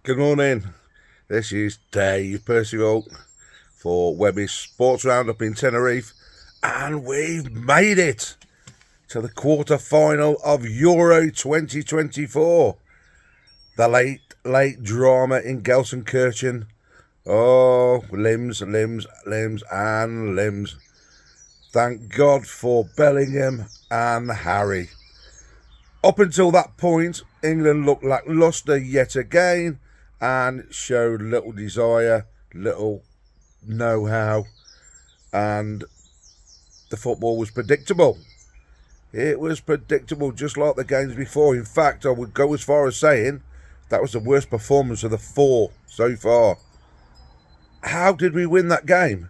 Good morning. This is Dave Percival for WEBBY'S Sports Roundup in Tenerife, and we've made it to the quarter-final of Euro 2024. The late drama in Gelsenkirchen. Oh, limbs, and limbs. Thank God for Bellingham and Harry. Up until that point, England looked lacklustre yet again and showed little desire, little know-how, and the football was predictable. It was predictable, just like the games before. In fact, I would go as far as saying that was the worst performance of the four so far. How did we win that game?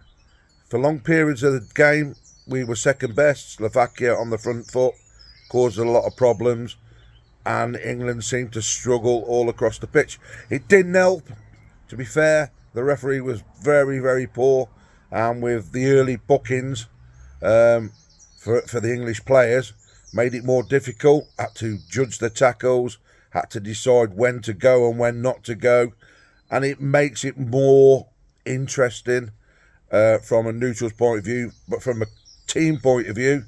For long periods of the game, we were second best. Slovakia on the front foot caused a lot of problems, and England seemed to struggle all across the pitch. It didn't help. To be fair, the referee was very, very poor, and with the early bookings for the English players, made it more difficult. Had to judge the tackles, had to decide when to go and when not to go, and it makes it more interesting from a neutral's point of view. But from a team point of view,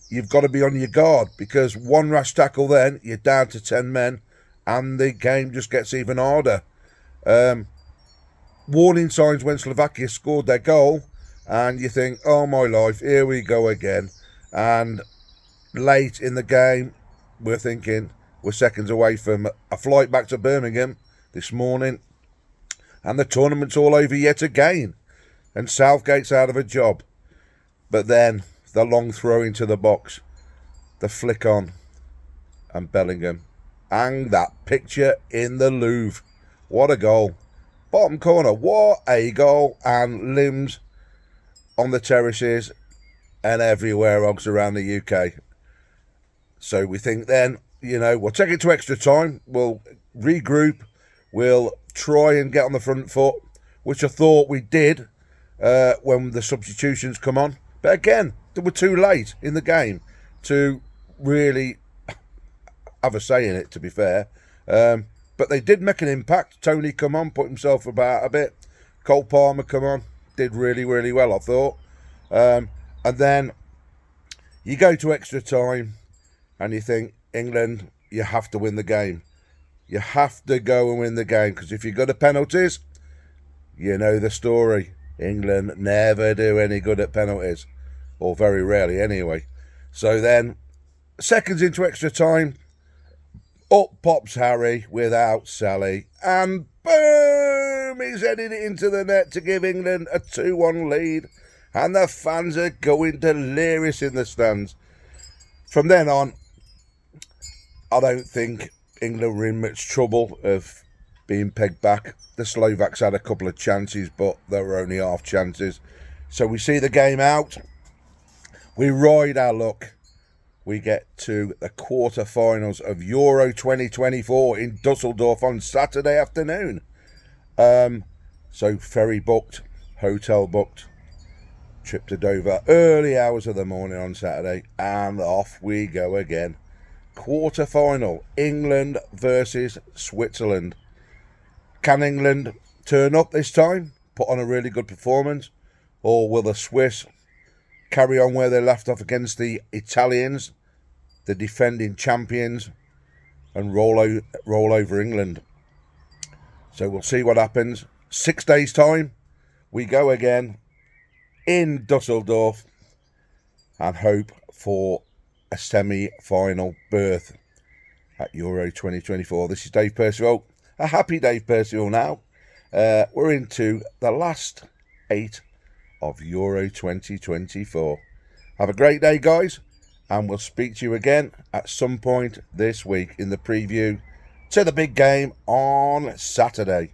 you've got to be on your guard, because one rash tackle, then you're down to 10 men, and the game just gets even harder. Warning signs when Slovakia scored their goal, and you think, oh my life, here we go again. And late in the game, we're thinking we're seconds away from a flight back to Birmingham this morning, and the tournament's all over yet again, and Southgate's out of a job. But then the long throw into the box, the flick on, and Bellingham. And that picture in the Louvre. What a goal. Bottom corner, what a goal. And limbs on the terraces and everywhere else around the UK. So we think then, we'll take it to extra time. We'll regroup. We'll try and get on the front foot, which I thought we did when the substitutions come on. But again, they were too late in the game to really have a say in it, to be fair. But they did make an impact. Tony come on, put himself about a bit. Cole Palmer come on, did really, really well, I thought. And then you go to extra time and you think, England, you have to win the game. You have to go and win the game, because if you go to penalties, you know the story. England never do any good at penalties, or very rarely anyway. So then, seconds into extra time, up pops Harry without Sally, and boom, he's headed it into the net to give England a 2-1 lead, and the fans are going delirious in the stands. From then on, I don't think England were in much trouble of being pegged back. The Slovaks had a couple of chances, but they were only half chances. So we see the game out. We ride our luck. We get to the quarter-finals of Euro 2024 in Dusseldorf on Saturday afternoon. So ferry booked, hotel booked, trip to Dover, early hours of the morning on Saturday, and off we go again. Quarter-final, England versus Switzerland. Can England turn up this time, put on a really good performance, or will the Swiss carry on where they left off against the Italians, the defending champions, and roll over England? So we'll see what happens. 6 days' time, we go again in Dusseldorf and hope for a semi-final berth at Euro 2024. This is Dave Percival. A happy Dave Percival now. We're into the last 8 of Euro 2024. Have a great day, guys, and we'll speak to you again at some point this week in the preview to the big game on Saturday.